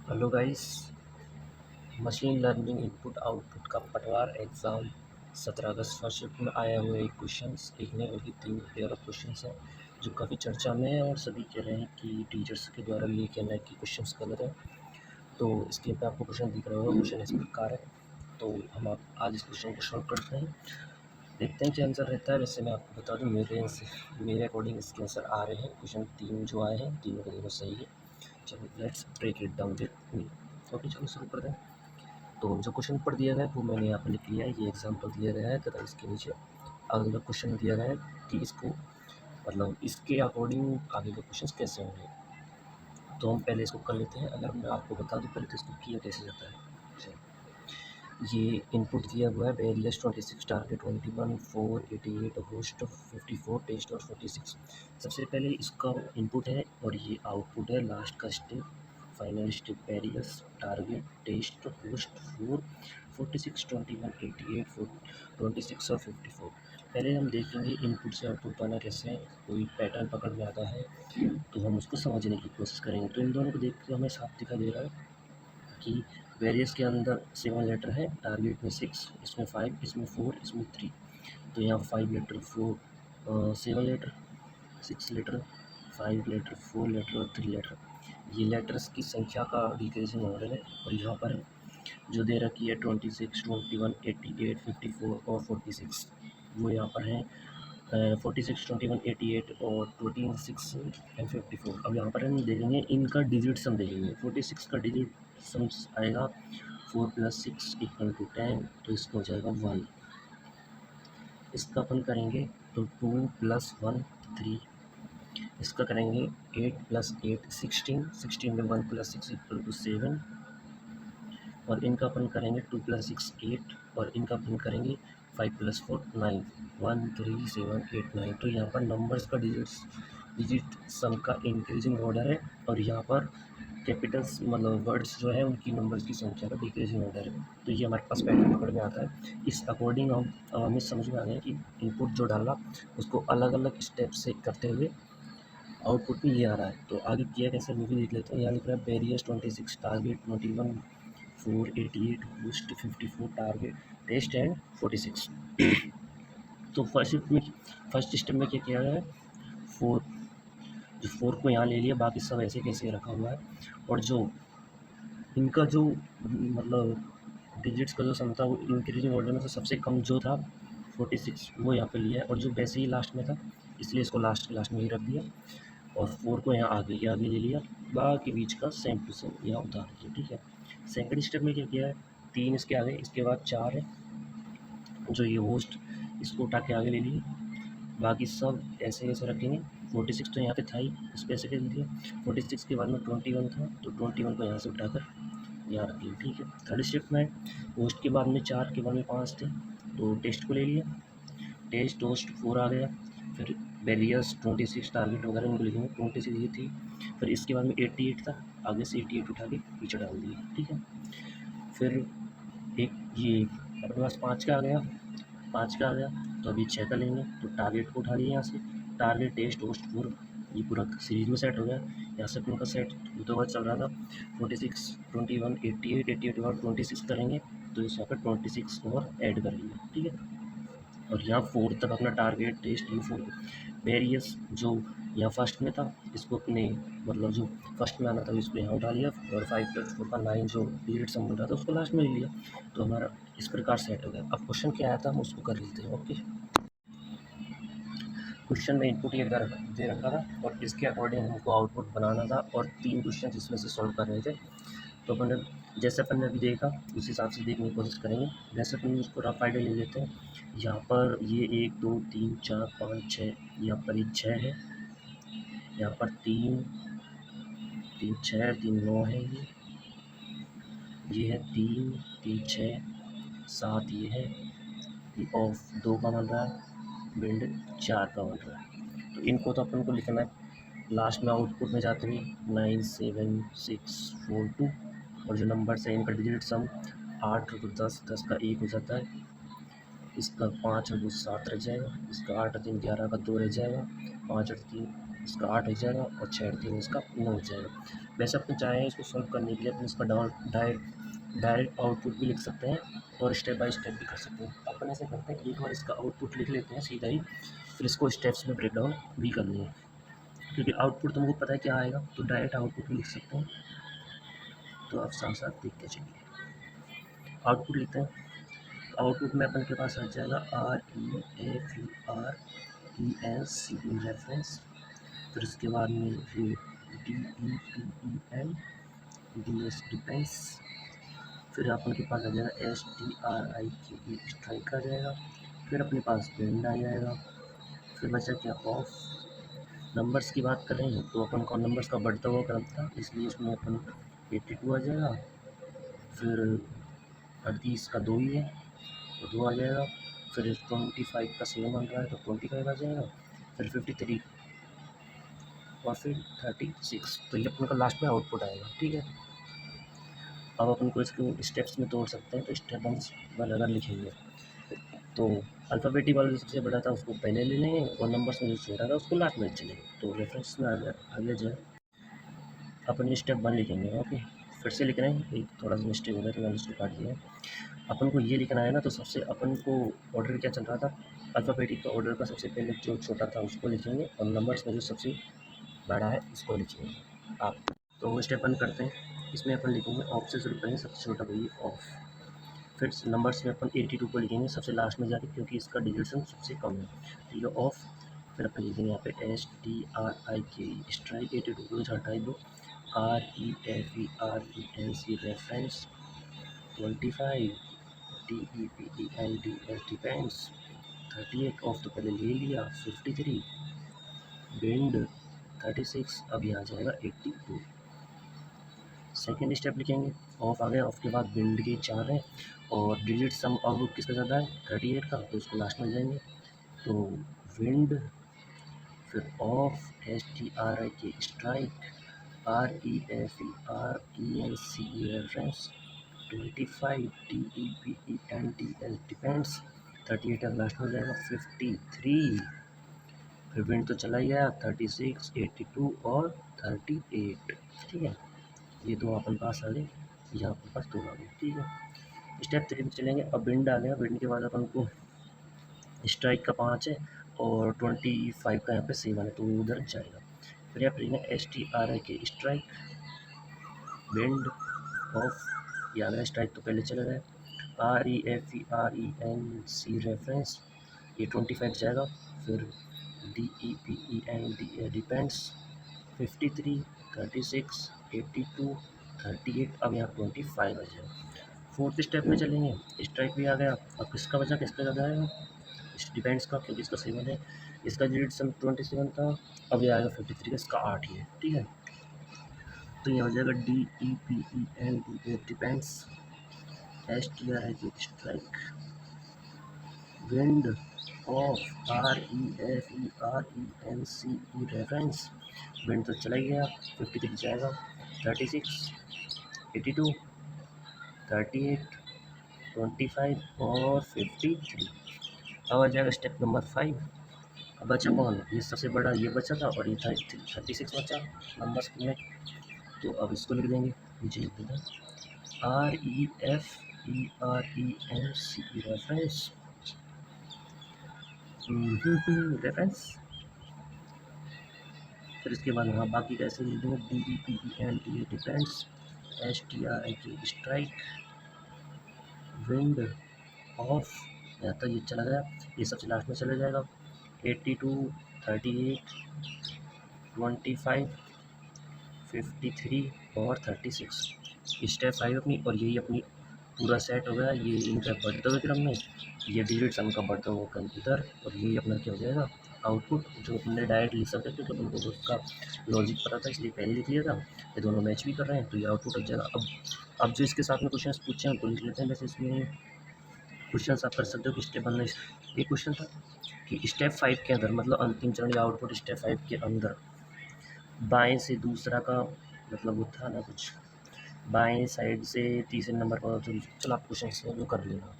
Hello guys. Machine learning input output का पटवार exam 17 अगस्त first shift में आया हुआ एक क्वेश्चंस, एक नहीं बल्कि 3 पेयर ऑफ क्वेश्चंस हैं जो काफ़ी चर्चा में है और सभी कह रहे हैं कि टीचर्स के द्वारा भी ये कहना है कि क्वेश्चंस गलत है। तो स्क्रीन पे आपको क्वेश्चन दिख रहा होगा। क्वेश्चन इस प्रकार है। तो हम आप आज इस क्वेश्चन को सॉल्व करते हैं, देखते हैं क्या आंसर रहता है। वैसे मैं आपको बता दूँ मेरे अकॉर्डिंग इसके आंसर आ रहे हैं। क्वेश्चन 3 जो आए हैं तीनों के तीनों सही है। चलो let's break it down with me. Okay, चलो शुरू करते हैं। तो जो क्वेश्चन पर दिया गया है वो मैंने यहाँ पर लिख लिया है। ये एग्जांपल दिया गया है तथा इसके नीचे अगला क्वेश्चन दिया गया है कि इसको मतलब इसके अकॉर्डिंग आगे के क्वेश्चन कैसे होंगे। तो हम पहले इसको कर लेते हैं। अगर मैं आपको बता दूँ पहले तो इसको किया कैसे जाता है। ये इनपुट दिया हुआ है वेरियस 26, टारगेट 21, 4, 88, होस्ट 54, टेस्ट और 46। सबसे पहले इसका इनपुट है और ये आउटपुट है। लास्ट का step final step various target test host 4, 46, 21, 88, 26 और 54। पहले हम देखेंगे इनपुट से आउटपुट पाना कैसे है। कोई पैटर्न पकड़ में आता है तो हम उसको समझने की कोशिश करेंगे। तो इन दोनों को देख के हमें साफ दिखाई दे रहा है कि वेरियस के अंदर 7 लेटर है, टारगेट में 6, इसमें 5, इसमें 4, इसमें 3। तो यहाँ 5 letter 7 letter, 6 letter, 5 letter, 4 letter और 3 लेटर। ये लेटर्स की संख्या का डिक्रीजिंग ऑर्डर है। और यहाँ पर जो दे रखी है 26, 21, 88, 54 और 46, वो यहाँ पर है 46, 21, 88 और 26 एंड 54। अब यहाँ पर हम देखेंगे इनका डिजिट सम देखेंगे। 46 का डिजिट सम आएगा 4 + 6 = 10, तो इसका हो जाएगा 1। इसका अपन करेंगे तो 2 + 1 3। इसका करेंगे 8 + 8 16, 16 में 1 + 6 = 7। और इनका अपन करेंगे 2 + 6 8 और इनका अपन करेंगे 5 + 4 9, 1 3 7 8 9। तो यहाँ पर नंबर्स का डिजिट सम का इंक्रीजिंग ऑर्डर है और यहाँ पर कैपिटल्स मतलब वर्ड्स जो है उनकी नंबर्स की संख्या का डिक्रीजिंग ऑर्डर है। तो ये हमारे पास पैटर्न पकड़ में आता है। इस अकॉर्डिंग हमें समझ में आ गया कि इनपुट जो डाला उसको अलग अलग स्टेप से करते हुए आउटपुट में ये आ रहा है। तो आगे किया कैसे वो भी देख लेते हैं। यहाँ लिख रहा है various 26, target 21, 4, 88, host 54, target test and 46। तो फर्स्ट स्टेप में क्या किया गया है, 4 जो 4 को यहाँ ले लिया, बाकी सब ऐसे कैसे रखा हुआ है। और जो इनका जो मतलब डिजिट्स का जो सम था वो इंक्रीजिंग ऑर्डर में से सबसे कम जो था 46 वो यहाँ पे लिया है। और जो वैसे ही लास्ट में था इसलिए इसको लास्ट में ही रख दिया। और 4 को यहाँ आगे ले लिया, बाकी बीच का सेम टू सेम यहाँ उतार दिया। ठीक है। सेकंड स्टेप में क्या किया है, 3 इसके आगे, इसके बाद 4 है जो ये होस्ट, इसको उठा के आगे ले लिए, बाकी सब ऐसे ऐसे रखेंगे। 46 तो यहाँ पे था ही, इस पर ऐसे कर दिया। 46 के बाद में 21 था तो 21 को यहाँ से उठाकर यहाँ रख लिया। ठीक है। थर्ड स्टेप में होस्ट के बाद में 4 के बाद में 5 थे तो टेस्ट को ले लिया, टेस्ट होस्ट 4 आ गया। फिर वेरियस 26 टारगेट वगैरह उनको लिखेंगे, 26 ये थी। फिर इसके बाद में 88 था, आगे से 88 उठा के पीछे डाल दिया। ठीक है। फिर एक ये अपने पास 5 का आ गया, 5 का आ गया तो अभी 6 का लेंगे। तो टारगेट को उठा लिया यहाँ से, टारगेट टेस्ट होस्ट 4, ये पूरा सीरीज में सेट हो गया। यहाँ से अपने का सेट दो बार चल रहा था 46, 21, 88, 88 के बाद 26 करेंगे तो इस यहाँ पर 26 और ऐड कर लिया। ठीक है। और यहाँ 4 तक अपना टारगेट टेस्ट ये 4 वेरियस जो यहाँ फर्स्ट में था इसको अपने मतलब जो फर्स्ट में आना था इसको यहाँ उठा लिया। और 5 + 4 का 9 जो डिजिट सम बन रहा था उसको लास्ट में ले लिया। तो हमारा इस प्रकार सेट हो गया। अब क्वेश्चन क्या आया था हम उसको कर लेते हैं। ओके, क्वेश्चन में इनपुट ये दे रखा था और इसके अकॉर्डिंग हमको आउटपुट बनाना था और 3 क्वेश्चन इसमें से सॉल्व कर रहे थे। तो अपन जैसे अपन ने अभी देखा उस हिसाब से देखने की कोशिश करेंगे। जैसे अपन उसको रफ आइडिया ले लेते हैं। यहाँ पर ये 1 2 3 4 5 6, यहाँ पर ये 6 है, यहाँ पर 3 3 6 3 9 है, ये है 3 3 6 7, ये है, ये ऑफ 2 का बन रहा है, बिल्ड 4 का बन रहा है। तो इनको तो अपन को लिखना है लास्ट में आउटपुट में जाते हुए 9 7 6 4 2। और जो नंबर्स है इनका डिजिट सम 8 और 10, 10 का 1 हो जाता है, इसका 5 और 2 7 रह जाएगा, इसका 8 और 3 11 का 2 रह जाएगा, 5 और 3 इसका 8 हो जाएगा और 6 और 3 इसका 9 हो जाएगा। वैसे अपन चाहें इसको सॉल्व करने के लिए अपन इसका डायरेक्ट आउटपुट भी लिख सकते हैं और स्टेप बाय स्टेप भी कर सकते हैं। अपन ऐसे करते हैं, एक बार इसका आउटपुट लिख लेते हैं सीधा ही, फिर इसको स्टेप्स में ब्रेक डाउन भी कर लेंगे, क्योंकि आउटपुट तुमको पता है क्या आएगा, तो डायरेक्ट आउटपुट भी लिख सकते हैं। तो आप साथ साथ देखते चलिए, आउटपुट लिखते हैं। आउटपुट में अपन के पास आ जाएगा REFERENCE रेफरेंस, फिर उसके बाद में DEPEN डिपेंड्स, फिर अपन के पास आ जाएगा STRIKE स्ट्राइक आ जाएगा, फिर अपने पास बेंड आ जाएगा, फिर बचा क्या ऑफ। नंबर्स की बात करें तो अपन को नंबर्स का बढ़ता हुआ क्रम था, इसलिए इसमें अपन 82 आ जाएगा, फिर 38 का 2 ही है तो 2 आ जाएगा, फिर 25 का 7 बन रहा है तो 25 आ जाएगा, फिर 53 और फिर 36, तो ये अपन का लास्ट में आउटपुट आएगा। ठीक है, अब अपन को इसको स्टेप्स में तोड़ सकते हैं, तो स्टेप वन अगर लिखेंगे तो अल्फ़ाबेटिक वाला जो सबसे बड़ा था उसको पहले ले लेंगे और नंबर्स में जो छोटा था उसको लास्ट में चलेंगे। तो रेफरेंस में आगे जो है अपन स्टेप वन लिखेंगे। ओके, फिर से लिख रहे हैं, एक थोड़ा सा मिस्टेक हो गया तो मैंने उसको काट दिया। अपन को ये लिखना है ना, तो सबसे अपन को ऑर्डर क्या चल रहा था, अल्फ़ाबेटिक का ऑर्डर का सबसे पहले जो छोटा था उसको लिखेंगे और नंबर्स में जो सबसे बड़ा है उसको लिखेंगे आप। तो वो स्टेप वन करते हैं, इसमें अपन लिखेंगे ऑफ से शुरू करेंगे, सबसे छोटा वही ऑफ, फिर नंबर्स में अपन 82 को लिखेंगे सबसे लास्ट में जाके, क्योंकि इसका डिजिशन सबसे कम है, तो ये ऑफ। फिर अपन लिखेंगे यहाँ पे STRIKE स्ट्राइक, 82 को हटाई दो, REFERENCE reference, 25 DEPENDS depends, 38 of तो पहले ले लिया, 53 बेंड, 36 अब यहाँ जाएगा 82। सेकेंड स्टेप लिखेंगे, ऑफ आ गया, ऑफ के बाद बिल्ड के 4 हैं और डिजिट सम अब किसका ज़्यादा है 38 का, तो उसको लास्ट में जाएंगे, तो विंड, फिर of, STRIKE strike, REFERENCE reference, 25 DEPENDS depends, 38 अब लास्ट में जाएगा, 53 फिर विंड तो चला ही गया, 36, 82 और 38। ठीक है, ये दो अपन पास आ गए, यहाँ पर पास दो आ गए। ठीक है, स्टेप 3 में चलेंगे। अब बिंड आ गया, बिंड के बाद अपन को स्ट्राइक का 5 है और 25 का यहाँ पे 7 है, तो उधर जाएगा। फिर यहाँ पर STRIKE स्ट्राइक, बिंड, ऑफ, ये आ गया, स्ट्राइक तो पहले चला गया, REFERENCE रेफरेंस, ये 25 जाएगा, फिर DEPEND डिपेंड्स, 53, 36, 82, 38 अब यहाँ 25 आ जाएगा। फोर्थ स्टेप में चलेंगे, स्ट्राइक भी आ गया, अब किसका बचा, किसका ज़्यादा आएगा, डिपेंड्स का, क्योंकि इसका 7 है, इसका डिजिट सम 27 था, अब ये आएगा 53 का, इसका 8 ही है। ठीक है, तो ये हो जाएगा DEPEND depends, STRIKE strike, wind, of, REFERENCE reference, wind तो चला ही गया, 53 जाएगा, 36, 82, 38, 25 और 53। अब आ जाएगा स्टेप नंबर 5। अब बचा कौन, ये सबसे बड़ा ये बचा था और ये था 36 बचा नंबर्स में, तो अब इसको लिख देंगे, नीचे लिख देंगे REFERENCE रेफरेंस, रेफरेंस, फिर इसके बाद हाँ बाकी कैसे लिख देंगे, DEPEND depends, STRIKE strike, wind, of, यहाँ तक ये चला गया, ये सबसे लास्ट में चला जाएगा, 82, 38, 25, 53 और 36। स्टेप 5 अपनी, और यही अपनी पूरा सेट हो गया। ये इनका बढ़ते हुए क्रम में, ये डिजिट सम का बढ़ता हुआ क्रम इधर, और ये अपना क्या हो जाएगा आउटपुट, जो अपने डायरेक्ट लिख सकते थे, क्योंकि उनको उसका लॉजिक पता था इसलिए पहले लिख लिया था। ये दोनों मैच भी कर रहे हैं तो ये आउटपुट हो जाएगा। अब जो इसके साथ में क्वेश्चन पूछे हैं उनको लिख लेते हैं। वैसे इसमें क्वेश्चन आप कर सकते हो कि स्टेप 1 में ये क्वेश्चन था कि स्टेप 5 के अंदर, मतलब अंतिम चरण या आउटपुट स्टेप 5 के अंदर बाएं से दूसरा का मतलब वो था ना कुछ, बाएं साइड से तीसरे नंबर पर, चलो आप क्वेश्चन से वो कर लेना।